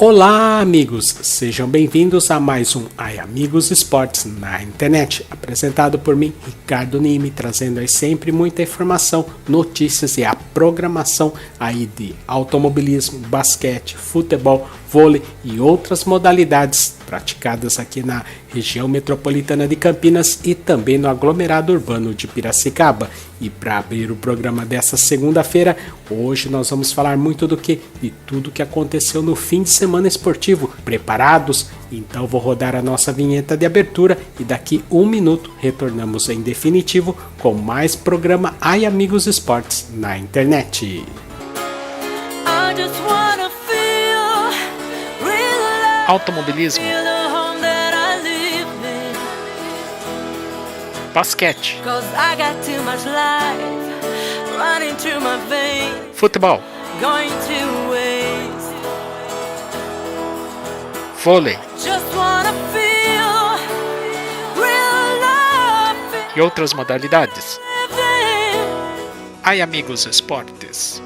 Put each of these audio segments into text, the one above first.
Olá, amigos! Sejam bem-vindos a mais um Amigos Esportes na internet, apresentado por mim, Ricardo Nime, trazendo aí sempre muita informação, notícias e a programação aí de automobilismo, basquete, futebol, vôlei e outras modalidades praticadas aqui na região metropolitana de Campinas e também no aglomerado urbano de Piracicaba. E para abrir o programa dessa segunda-feira, hoje nós vamos falar muito de tudo que aconteceu no fim de semana esportivo. Preparados? Então vou rodar a nossa vinheta de abertura e daqui um minuto retornamos em definitivo com mais programa Amigos Esportes na internet. Automobilismo, basquete, futebol, vôlei e outras modalidades. Amigos Esportes.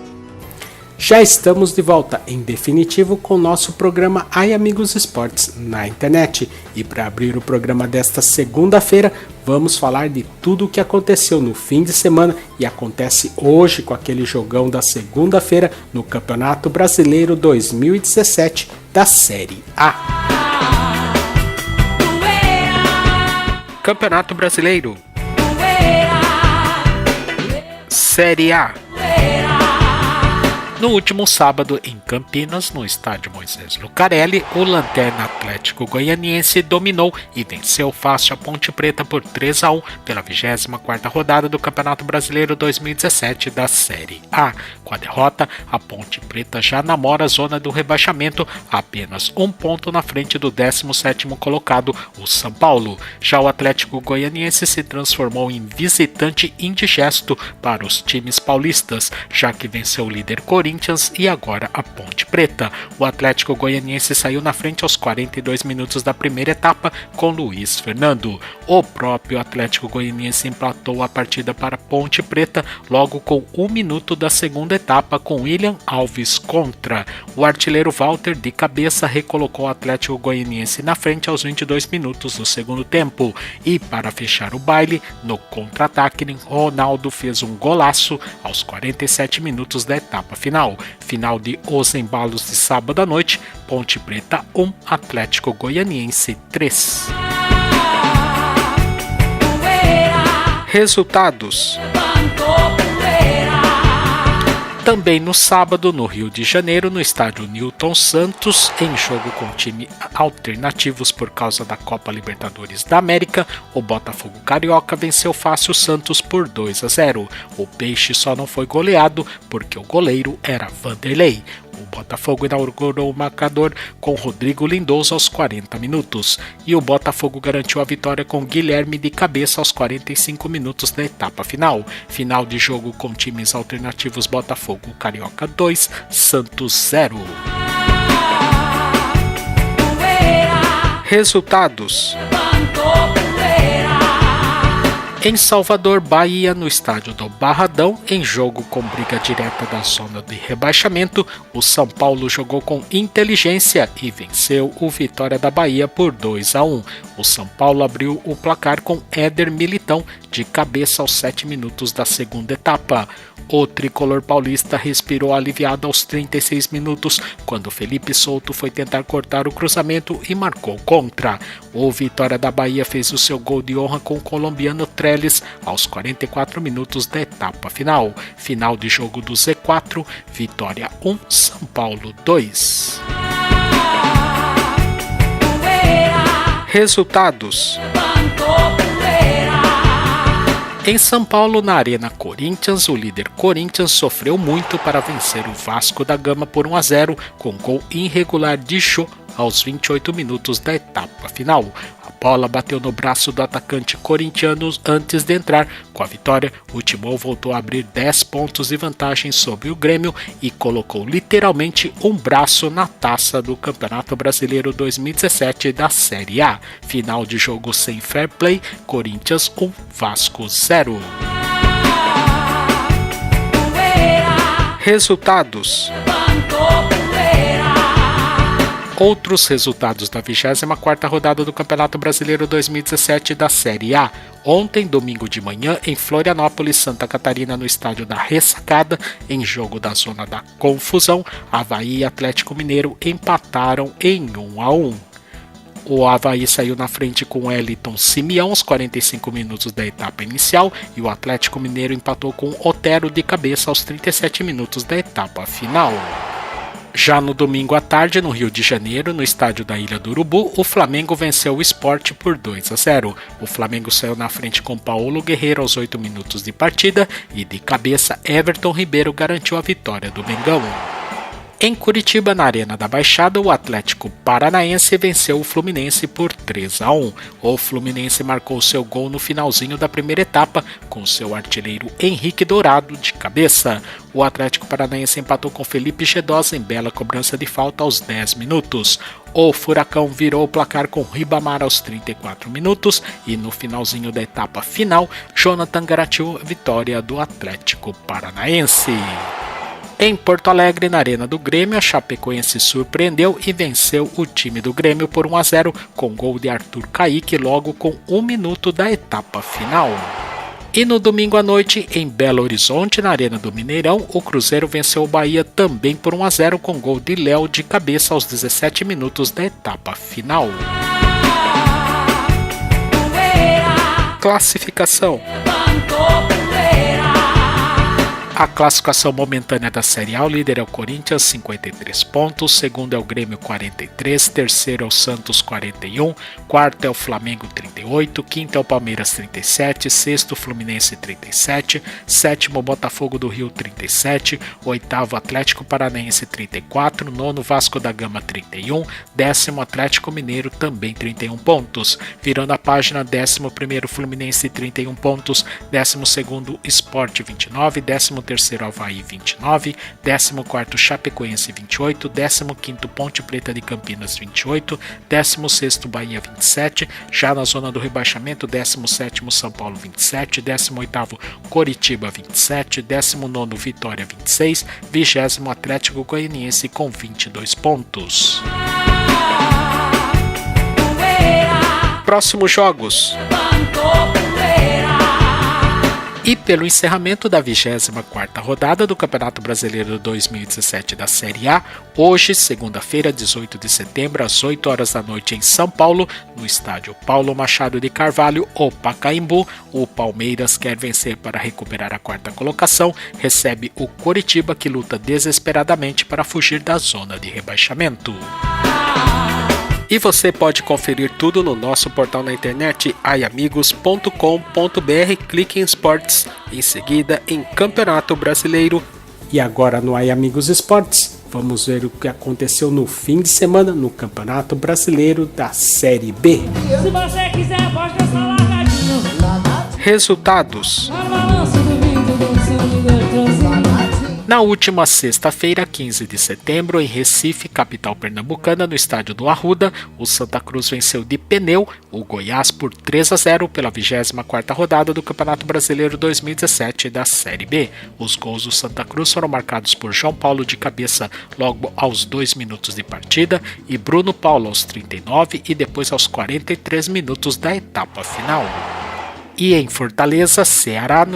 Já estamos de volta em definitivo com o nosso programa Amigos Esportes na internet. E para abrir o programa desta segunda-feira, vamos falar de tudo o que aconteceu no fim de semana e acontece hoje com aquele jogão da segunda-feira no Campeonato Brasileiro 2017 da Série A. Campeonato Brasileiro, Série A. No último sábado, em Campinas, no estádio Moisés Lucarelli, o Lanterna Atlético Goianiense dominou e venceu fácil a Ponte Preta por 3-1 pela 24ª rodada do Campeonato Brasileiro 2017 da Série A. Com a derrota, a Ponte Preta já namora a zona do rebaixamento, apenas um ponto na frente do 17º colocado, o São Paulo. Já o Atlético Goianiense se transformou em visitante indigesto para os times paulistas, já que venceu o líder Corinthians e agora a Ponte Preta. O Atlético Goianiense saiu na frente aos 42 minutos da primeira etapa com Luiz Fernando. O próprio Atlético Goianiense empatou a partida para a Ponte Preta logo com 1 minuto da segunda etapa com William Alves contra. O artilheiro Walter de cabeça recolocou o Atlético Goianiense na frente aos 22 minutos do segundo tempo. E para fechar o baile, no contra-ataque, Ronaldo fez um golaço aos 47 minutos da etapa final. Final de Os Embalos de sábado à noite, Ponte Preta 1, Atlético Goianiense 3. Resultados. Também no sábado, no Rio de Janeiro, no estádio Newton Santos, em jogo com time alternativos por causa da Copa Libertadores da América, o Botafogo Carioca venceu fácil o Santos por 2-0. O Peixe só não foi goleado porque o goleiro era Vanderlei. O Botafogo inaugurou o marcador com Rodrigo Lindoso aos 40 minutos e o Botafogo garantiu a vitória com Guilherme de cabeça aos 45 minutos da etapa final. Final de jogo com times alternativos: Botafogo Carioca 2, Santos 0. Resultados. Em Salvador, Bahia, no estádio do Barradão, em jogo com briga direta da zona de rebaixamento, o São Paulo jogou com inteligência e venceu o Vitória da Bahia por 2-1. O São Paulo abriu o placar com Éder Militão de cabeça aos 7 minutos da segunda etapa. O tricolor paulista respirou aliviado aos 36 minutos, quando Felipe Souto foi tentar cortar o cruzamento e marcou contra. O Vitória da Bahia fez o seu gol de honra com o colombiano Trellis aos 44 minutos da etapa final. Final de jogo do Z4, Vitória 1, São Paulo 2. Resultados. Em São Paulo, na Arena Corinthians, o líder Corinthians sofreu muito para vencer o Vasco da Gama por 1-0, com gol irregular de Jô aos 28 minutos da etapa final. A bola bateu no braço do atacante corintiano antes de entrar. Com a vitória, o Timão voltou a abrir 10 pontos de vantagem sobre o Grêmio e colocou literalmente um braço na taça do Campeonato Brasileiro 2017 da Série A. Final de jogo sem fair play, Corinthians 1, Vasco 0. Resultados. Outros resultados da 24ª rodada do Campeonato Brasileiro 2017 da Série A. Ontem, domingo de manhã, em Florianópolis, Santa Catarina, no estádio da Ressacada, em jogo da Zona da Confusão, Avaí e Atlético Mineiro empataram em 1-1. O Avaí saiu na frente com Wellington Simeão aos 45 minutos da etapa inicial e o Atlético Mineiro empatou com Otero de cabeça aos 37 minutos da etapa final. Já no domingo à tarde, no Rio de Janeiro, no estádio da Ilha do Urubu, o Flamengo venceu o Sport por 2-0. O Flamengo saiu na frente com Paulo Guerreiro aos 8 minutos de partida e de cabeça Everton Ribeiro garantiu a vitória do Mengão. Em Curitiba, na Arena da Baixada, o Atlético Paranaense venceu o Fluminense por 3-1. O Fluminense marcou seu gol no finalzinho da primeira etapa, com seu artilheiro Henrique Dourado de cabeça. O Atlético Paranaense empatou com Felipe Gedós em bela cobrança de falta aos 10 minutos. O Furacão virou o placar com Ribamar aos 34 minutos e no finalzinho da etapa final, Jonathan garantiu a vitória do Atlético Paranaense. Em Porto Alegre, na Arena do Grêmio, a Chapecoense surpreendeu e venceu o time do Grêmio por 1-0 com gol de Arthur Caíque logo com 1 minuto da etapa final. E no domingo à noite, em Belo Horizonte, na Arena do Mineirão, o Cruzeiro venceu o Bahia também por 1-0 com gol de Léo de cabeça aos 17 minutos da etapa final. Classificação. A classificação momentânea da Série A, o líder é o Corinthians, 53 pontos, segundo é o Grêmio, 43, terceiro é o Santos, 41, quarto é o Flamengo, 38, quinto é o Palmeiras, 37, sexto Fluminense, 37, sétimo Botafogo do Rio, 37, oitavo Atlético Paranaense, 34, nono Vasco da Gama, 31, décimo Atlético Mineiro, também 31 pontos, virando a página, 11º Fluminense, 31 pontos, 12º Sport, 29, 13º Avaí, 29, 14º Chapecoense, 28, 15º Ponte Preta de Campinas, 28, 16º Bahia, 27, já na zona do rebaixamento, 17º São Paulo, 27, 18º Coritiba, 27, 19º Vitória, 26, 20º Atlético Goianiense com 22 pontos. Próximos jogos. E pelo encerramento da 24ª rodada do Campeonato Brasileiro 2017 da Série A, hoje, segunda-feira, 18 de setembro, às 8 horas da noite em São Paulo, no estádio Paulo Machado de Carvalho, o Pacaembu, o Palmeiras quer vencer para recuperar a 4ª colocação, recebe o Coritiba que luta desesperadamente para fugir da zona de rebaixamento. E você pode conferir tudo no nosso portal na internet aiamigos.com.br, clique em esportes, em seguida em Campeonato Brasileiro. E agora no Ai Amigos Esportes, vamos ver o que aconteceu no fim de semana no Campeonato Brasileiro da Série B. Se você quiser, pode dançar largadinho. Resultados. Na última sexta-feira, 15 de setembro, em Recife, capital pernambucana, no estádio do Arruda, o Santa Cruz venceu de pneu o Goiás por 3-0 pela 24ª rodada do Campeonato Brasileiro 2017 da Série B. Os gols do Santa Cruz foram marcados por João Paulo de cabeça logo aos 2 minutos de partida e Bruno Paulo aos 39 e depois aos 43 minutos da etapa final. E em Fortaleza, Ceará,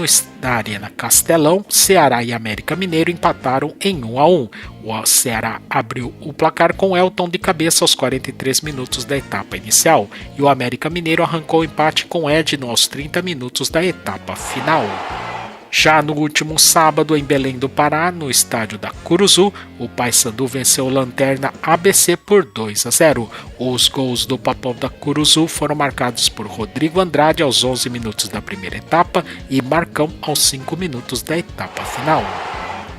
na Arena Castelão, Ceará e América Mineiro empataram em 1-1. O Ceará abriu o placar com Elton de cabeça aos 43 minutos da etapa inicial e o América Mineiro arrancou o empate com Edno aos 30 minutos da etapa final. Já no último sábado, em Belém do Pará, no estádio da Curuzu, o Paysandu venceu o Lanterna ABC por 2-0. Os gols do Papão da Curuzu foram marcados por Rodrigo Andrade aos 11 minutos da primeira etapa e Marcão aos 5 minutos da etapa final.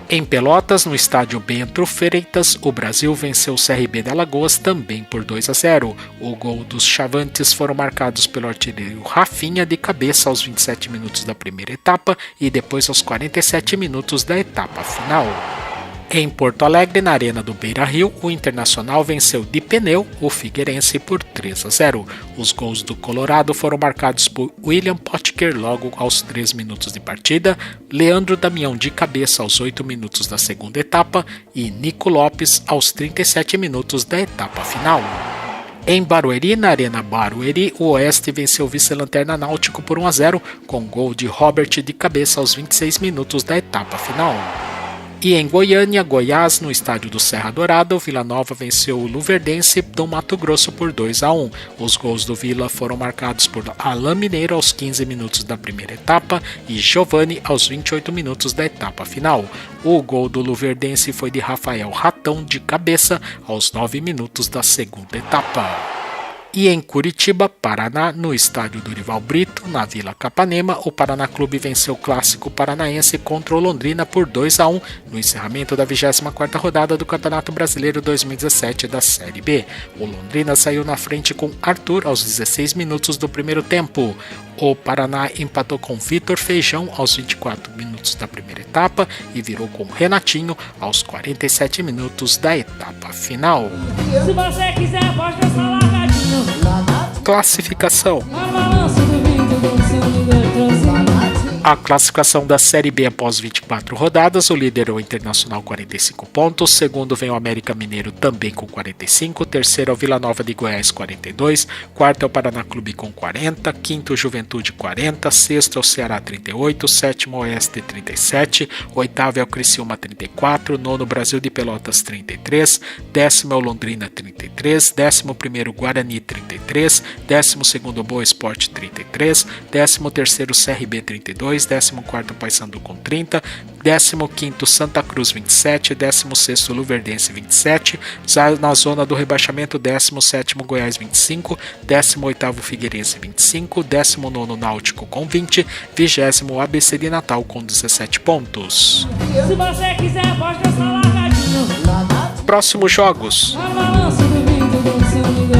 Em Pelotas, no estádio Bento Freitas, o Brasil venceu o CRB de Alagoas também por 2-0. O gol dos Chavantes foram marcados pelo artilheiro Rafinha de cabeça aos 27 minutos da primeira etapa e depois aos 47 minutos da etapa final. Em Porto Alegre, na Arena do Beira-Rio, o Internacional venceu de pneu o Figueirense por 3-0. Os gols do Colorado foram marcados por William Potker logo aos 3 minutos de partida, Leandro Damião de cabeça aos 8 minutos da segunda etapa e Nico Lopes aos 37 minutos da etapa final. Em Barueri, na Arena Barueri, o Oeste venceu o vice-lanterna Náutico por 1-0, com gol de Robert de cabeça aos 26 minutos da etapa final. E em Goiânia, Goiás, no estádio do Serra Dourada, o Vila Nova venceu o Luverdense do Mato Grosso por 2-1. Os gols do Vila foram marcados por Alain Mineiro aos 15 minutos da primeira etapa e Giovani aos 28 minutos da etapa final. O gol do Luverdense foi de Rafael Ratão de cabeça aos 9 minutos da segunda etapa. E em Curitiba, Paraná, no estádio Dorival Brito, na Vila Capanema, o Paraná Clube venceu o clássico paranaense contra o Londrina por 2-1 no encerramento da 24ª rodada do Campeonato Brasileiro 2017 da Série B. O Londrina saiu na frente com Arthur aos 16 minutos do primeiro tempo. O Paraná empatou com Vitor Feijão aos 24 minutos da primeira etapa e virou com Renatinho aos 47 minutos da etapa final. Se você quiser, pode dançar largadinho. Classificação. A balança do vento do seu líder. A classificação da Série B após 24 rodadas, o líder é o Internacional 45 pontos, segundo vem o América Mineiro também com 45, terceiro é o Vila Nova de Goiás 42, quarto é o Paraná Clube com 40, quinto Juventude 40, sexto é o Ceará 38, sétimo Oeste 37, oitavo é o Criciúma 34, nono Brasil de Pelotas 33, décimo é o Londrina 33, décimo primeiro Guarani 33, décimo segundo Boa Esporte 33, décimo terceiro CRB 32, 14º Paysandu com 30, 15º Santa Cruz 27, 16º Luverdense 27, na zona do rebaixamento 17º Goiás 25, 18º Figueirense 25, 19º Náutico com 20, 20º ABC de Natal com 17 pontos. Se você quiser, pode dançar largadinho. Próximos jogos. A balança do vento do seu líder.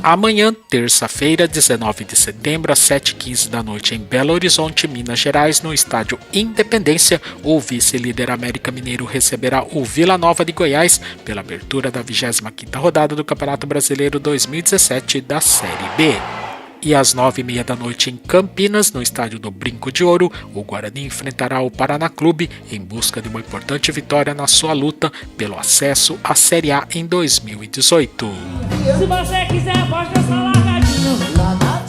Amanhã, terça-feira, 19 de setembro, às 7h15 da noite, em Belo Horizonte, Minas Gerais, no estádio Independência, o vice-líder América Mineiro receberá o Vila Nova de Goiás pela abertura da 25ª rodada do Campeonato Brasileiro 2017 da Série B. E às 9h30 da noite em Campinas, no estádio do Brinco de Ouro, o Guarani enfrentará o Paraná Clube em busca de uma importante vitória na sua luta pelo acesso à Série A em 2018. Se você quiser, pode dançar largadinho.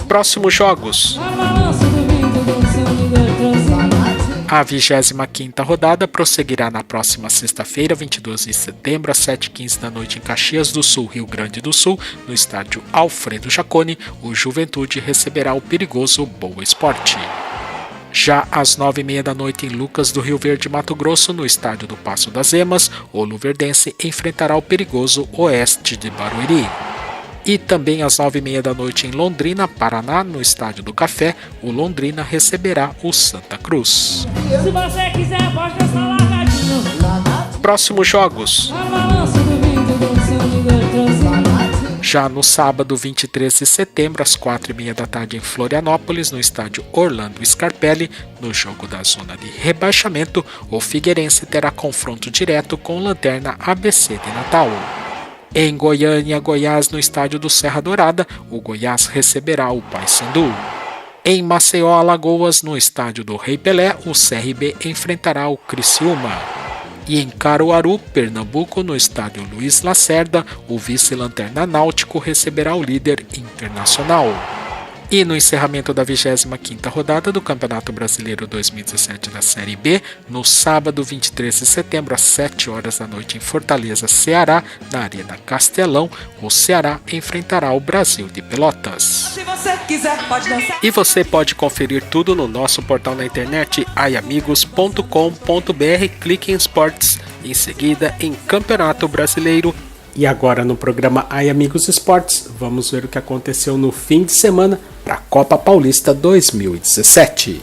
Próximos jogos. A balança do vento do seu líder. A 25ª rodada prosseguirá na próxima sexta-feira, 22 de setembro, às 7h15 da noite em Caxias do Sul, Rio Grande do Sul, no estádio Alfredo Jaconi, o Juventude receberá o perigoso Boa Esporte. Já às 9h30 da noite em Lucas do Rio Verde, Mato Grosso, no estádio do Passo das Emas, o Luverdense enfrentará o perigoso Oeste de Barueri. E também às 9h30 da noite em Londrina, Paraná, no Estádio do Café, o Londrina receberá o Santa Cruz. Se você quiser, pode dançar largadinho. Próximos jogos. A balança do vento do seu líder. Já no sábado, 23 de setembro, às 4h30 da tarde em Florianópolis, no estádio Orlando Scarpelli, no jogo da zona de rebaixamento, o Figueirense terá confronto direto com o Lanterna ABC de Natal. Em Goiânia, Goiás, no estádio do Serra Dourada, o Goiás receberá o Paysandu. Em Maceió, Alagoas, no estádio do Rei Pelé, o CRB enfrentará o Criciúma. E em Caruaru, Pernambuco, no estádio Luiz Lacerda, o vice-lanterna Náutico receberá o líder Internacional. E no encerramento da 25ª rodada do Campeonato Brasileiro 2017 da Série B, no sábado 23 de setembro, às 7h da noite em Fortaleza, Ceará, na Arena Castelão, o Ceará enfrentará o Brasil de Pelotas. Se você quiser, pode dançar. E você pode conferir tudo no nosso portal na internet aiamigos.com.br, clique em esportes, em seguida em Campeonato Brasileiro. E agora no programa Ai Amigos Esportes, vamos ver o que aconteceu no fim de semana para a Copa Paulista 2017.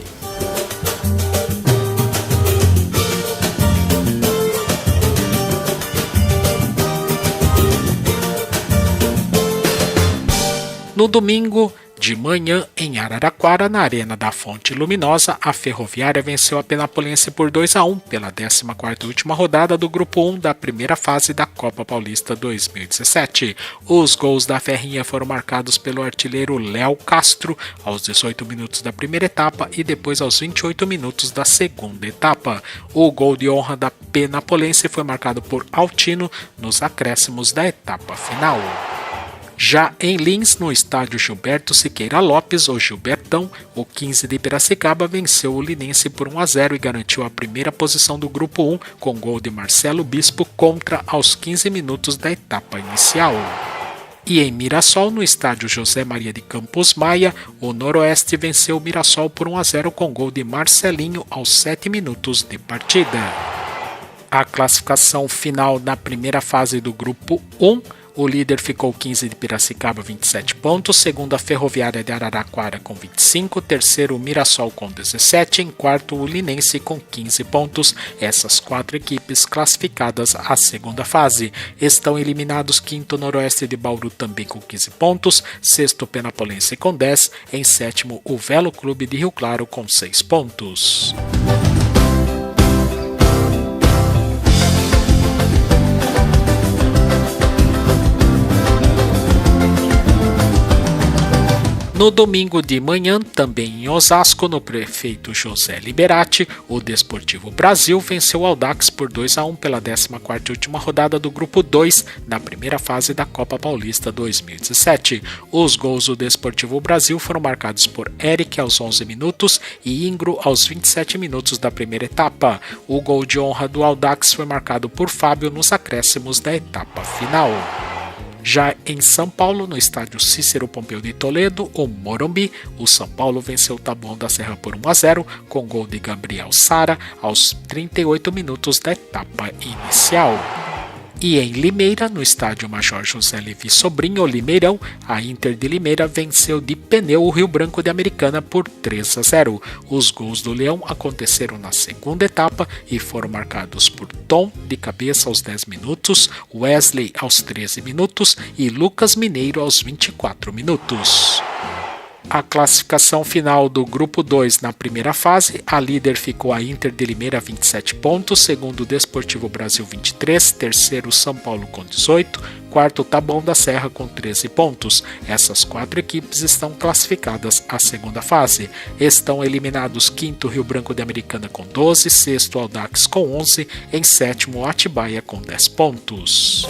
No domingo, de manhã, em Araraquara, na Arena da Fonte Luminosa, a Ferroviária venceu a Penapolense por 2-1 pela 14ª e última rodada do Grupo 1 da primeira fase da Copa Paulista 2017. Os gols da Ferrinha foram marcados pelo artilheiro Léo Castro aos 18 minutos da primeira etapa e depois aos 28 minutos da segunda etapa. O gol de honra da Penapolense foi marcado por Altino nos acréscimos da etapa final. Já em Lins, no estádio Gilberto Siqueira Lopes, o Gilbertão, o 15 de Piracicaba venceu o Linense por 1-0 e garantiu a primeira posição do Grupo 1 com gol de Marcelo Bispo contra aos 15 minutos da etapa inicial. E em Mirassol, no estádio José Maria de Campos Maia, o Noroeste venceu o Mirassol por 1-0 com gol de Marcelinho aos 7 minutos de partida. A classificação final na primeira fase do Grupo 1, o líder ficou 15 de Piracicaba, 27 pontos, segundo a Ferroviária de Araraquara com 25, terceiro o Mirassol com 17, em quarto o Linense com 15 pontos. Essas 4 equipes classificadas à segunda fase. Estão eliminados quinto Noroeste de Bauru também com 15 pontos, sexto Penapolense com 10, em sétimo o Velo Clube de Rio Claro com 6 pontos. No domingo de manhã, também em Osasco, no prefeito José Liberati, o Desportivo Brasil venceu o Audax por 2-1 pela 14ª e última rodada do Grupo 2 na primeira fase da Copa Paulista 2017. Os gols do Desportivo Brasil foram marcados por Eric aos 11 minutos e Ingro aos 27 minutos da primeira etapa. O gol de honra do Audax foi marcado por Fábio nos acréscimos da etapa final. Já em São Paulo, no estádio Cícero Pompeu de Toledo, o Morumbi, o São Paulo venceu o Taboão da Serra por 1-0, com gol de Gabriel Sara aos 38 minutos da etapa inicial. E em Limeira, no estádio Major José Levi Sobrinho, o Limeirão, a Inter de Limeira venceu de pneu o Rio Branco de Americana por 3-0. Os gols do Leão aconteceram na segunda etapa e foram marcados por Tom de cabeça aos 10 minutos, Wesley aos 13 minutos e Lucas Mineiro aos 24 minutos. A classificação final do Grupo 2 na primeira fase, a líder ficou a Inter de Limeira 27 pontos, segundo o Desportivo Brasil 23, terceiro São Paulo com 18, quarto Taboão da Serra com 13 pontos. Essas 4 equipes estão classificadas à segunda fase. Estão eliminados quinto Rio Branco de Americana com 12, sexto Audax com 11, em sétimo Atibaia com 10 pontos.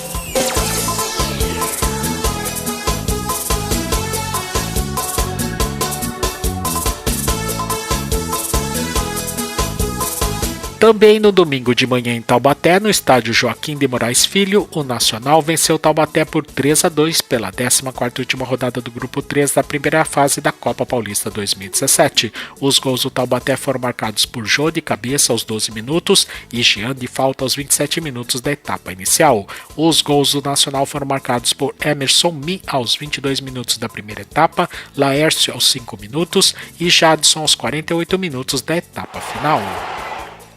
Também no domingo de manhã em Taubaté, no estádio Joaquim de Moraes Filho, o Nacional venceu Taubaté por 3-2 pela 14ª e última rodada do Grupo 3 da primeira fase da Copa Paulista 2017. Os gols do Taubaté foram marcados por Jô de cabeça aos 12 minutos e Jean de falta aos 27 minutos da etapa inicial. Os gols do Nacional foram marcados por Emerson Mi aos 22 minutos da primeira etapa, Laércio aos 5 minutos e Jadson aos 48 minutos da etapa final.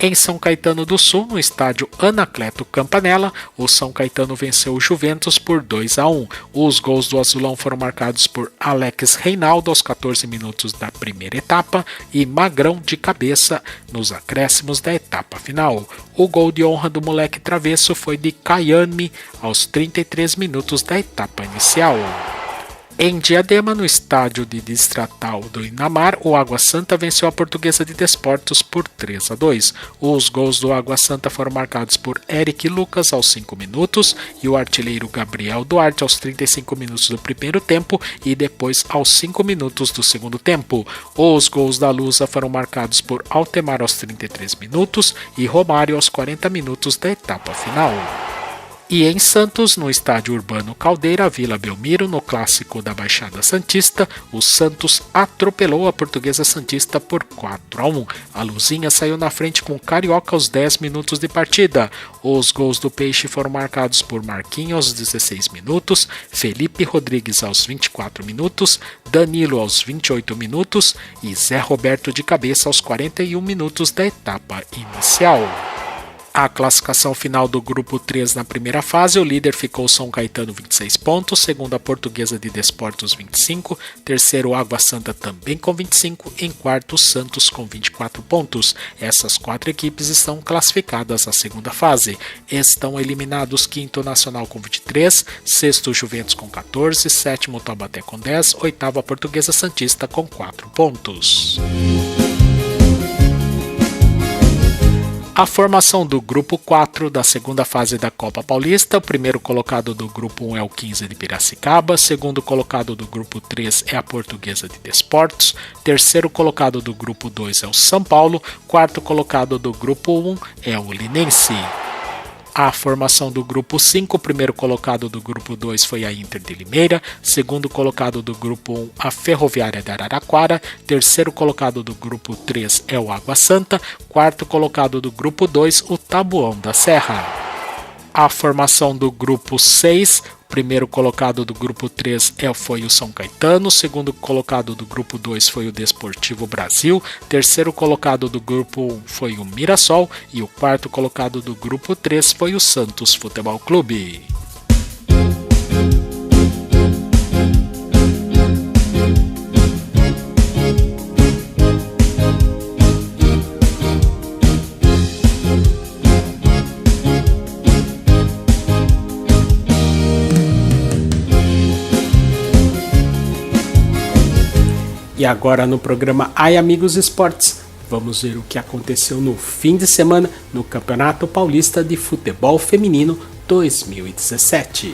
Em São Caetano do Sul, no estádio Anacleto Campanella, o São Caetano venceu o Juventus por 2-1. Os gols do Azulão foram marcados por Alex Reinaldo aos 14 minutos da primeira etapa e Magrão de cabeça nos acréscimos da etapa final. O gol de honra do moleque travesso foi de Caiane aos 33 minutos da etapa inicial. Em Diadema, no estádio de Distratal do Inamar, o Água Santa venceu a Portuguesa de Desportos por 3-2. Os gols do Água Santa foram marcados por Eric Lucas aos 5 minutos e o artilheiro Gabriel Duarte aos 35 minutos do primeiro tempo e depois aos 5 minutos do segundo tempo. Os gols da Lusa foram marcados por Altemar aos 33 minutos e Romário aos 40 minutos da etapa final. E em Santos, no estádio Urbano Caldeira, Vila Belmiro, no clássico da Baixada Santista, o Santos atropelou a Portuguesa Santista por 4-1. A Luzinha saiu na frente com o Carioca aos 10 minutos de partida. Os gols do Peixe foram marcados por Marquinhos aos 16 minutos, Felipe Rodrigues aos 24 minutos, Danilo aos 28 minutos e Zé Roberto de cabeça aos 41 minutos da etapa inicial. A classificação final do grupo 3 na primeira fase, o líder ficou São Caetano 26 pontos, segundo a Portuguesa de Desportos 25, terceiro Água Santa também com 25, em quarto Santos com 24 pontos. Essas 4 equipes estão classificadas à segunda fase. Estão eliminados quinto Nacional com 23, sexto Juventus com 14, sétimo Taubaté com 10, oitavo a Portuguesa Santista com 4 pontos. A formação do grupo 4 da segunda fase da Copa Paulista: o primeiro colocado do grupo 1 é o 15 de Piracicaba, segundo colocado do grupo 3 é a Portuguesa de Desportos, terceiro colocado do grupo 2 é o São Paulo, quarto colocado do grupo 1 é o Linense. A formação do grupo 5, o primeiro colocado do grupo 2 foi a Inter de Limeira, segundo colocado do grupo 1 a Ferroviária de Araraquara, terceiro colocado do grupo 3 é o Água Santa, quarto colocado do grupo 2 o Taboão da Serra. A formação do grupo 6, o primeiro colocado do grupo 3 foi o São Caetano, segundo colocado do grupo 2 foi o Desportivo Brasil, terceiro colocado do grupo 1 foi o Mirassol e o quarto colocado do grupo 3 foi o Santos Futebol Clube. E agora no programa Ai Amigos Esportes, vamos ver o que aconteceu no fim de semana no Campeonato Paulista de Futebol Feminino 2017.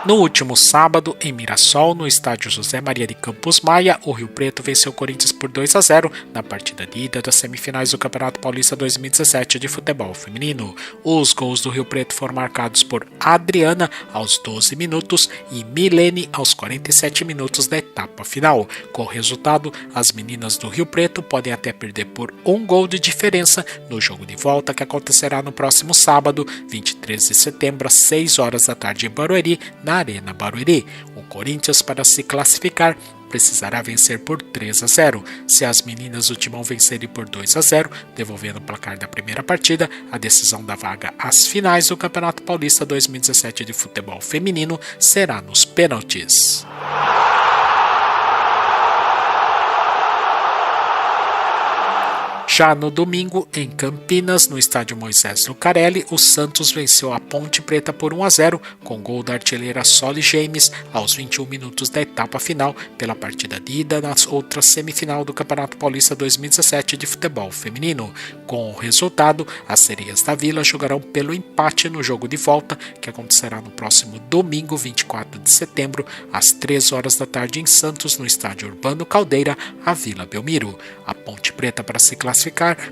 No último sábado, em Mirassol, no estádio José Maria de Campos Maia, o Rio Preto venceu o Corinthians por 2-0 na partida de ida das semifinais do Campeonato Paulista 2017 de futebol feminino. Os gols do Rio Preto foram marcados por Adriana aos 12 minutos e Milene aos 47 minutos da etapa final. Com o resultado, as meninas do Rio Preto podem até perder por 1 gol de diferença no jogo de volta que acontecerá no próximo sábado, 23 de setembro, às 6 horas da tarde em Barueri, na Arena Barueri. O Corinthians, para se classificar, precisará vencer por 3-0. Se as meninas do Timão vencerem por 2-0, devolvendo o placar da primeira partida, a decisão da vaga às finais do Campeonato Paulista 2017 de futebol feminino será nos pênaltis. Já no domingo, em Campinas, no estádio Moisés Lucarelli, o Santos venceu a Ponte Preta por 1-0, com gol da artilheira Solly James aos 21 minutos da etapa final, pela partida de ida na outra semifinal do Campeonato Paulista 2017 de futebol feminino. Com o resultado, as Sereias da Vila jogarão pelo empate no jogo de volta, que acontecerá no próximo domingo, 24 de setembro, às 3 horas da tarde em Santos, no estádio Urbano Caldeira, a Vila Belmiro. A Ponte Preta, para se classificar,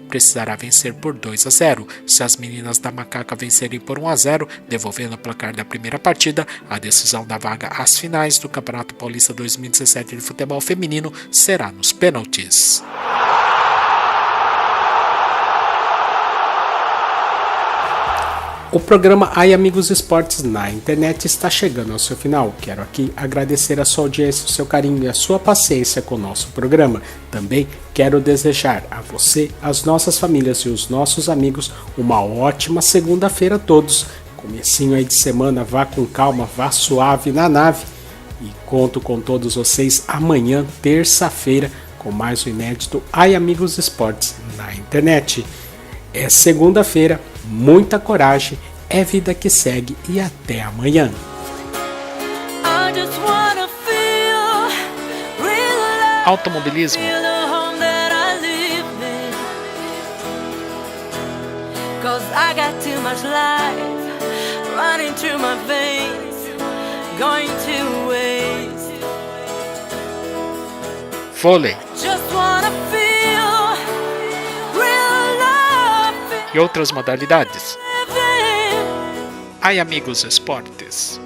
precisará vencer por 2-0. Se as meninas da Macaca vencerem por 1-0, devolvendo o placar da primeira partida, a decisão da vaga às finais do Campeonato Paulista 2017 de futebol feminino será nos pênaltis. O programa Ai Amigos Esportes na internet está chegando ao seu final. Quero aqui agradecer a sua audiência, o seu carinho e a sua paciência com o nosso programa. Também quero desejar a você, as nossas famílias e os nossos amigos uma ótima segunda-feira a todos. Comecinho aí de semana, vá com calma, vá suave na nave. E conto com todos vocês amanhã, terça-feira, com mais um inédito Ai Amigos Esportes na internet. É segunda-feira, muita coragem, é vida que segue e até amanhã. Automobilismo, vôlei e outras modalidades. Ai Amigos Esportes.